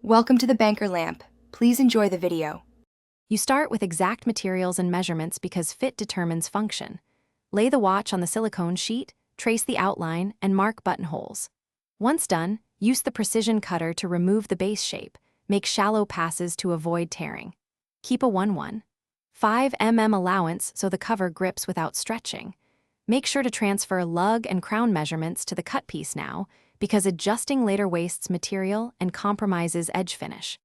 Welcome to the banker lamp. Please enjoy the video. You start with exact materials and measurements because fit determines function. Lay the watch on the silicone sheet, trace the outline, and mark buttonholes. Once done, use the precision cutter to remove the base shape. Make shallow passes to avoid tearing. Keep a 1.15 mm allowance so the cover grips without stretching. Make sure to transfer lug and crown measurements to the cut piece now, because adjusting later wastes material and compromises edge finish.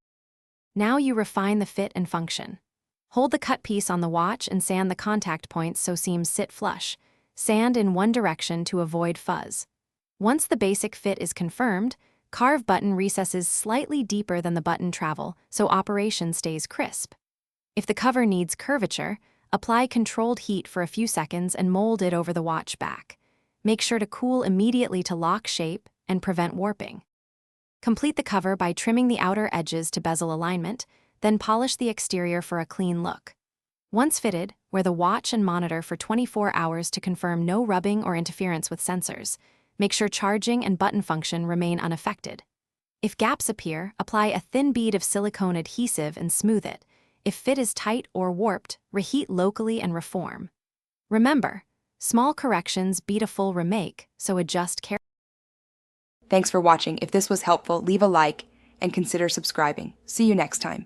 Now you refine the fit and function. Hold the cut piece on the watch and sand the contact points so seams sit flush. Sand in one direction to avoid fuzz. Once the basic fit is confirmed, carve button recesses slightly deeper than the button travel so operation stays crisp. If the cover needs curvature, apply controlled heat for a few seconds and mold it over the watch back. Make sure to cool immediately to lock shape and prevent warping. Complete the cover by trimming the outer edges to bezel alignment, then polish the exterior for a clean look. Once fitted, wear the watch and monitor for 24 hours to confirm no rubbing or interference with sensors. Make sure charging and button function remain unaffected. If gaps appear, apply a thin bead of silicone adhesive and smooth it. If fit is tight or warped, reheat locally and reform. Remember, small corrections beat a full remake, so adjust carefully. Thanks for watching. If this was helpful, leave a like and consider subscribing. See you next time.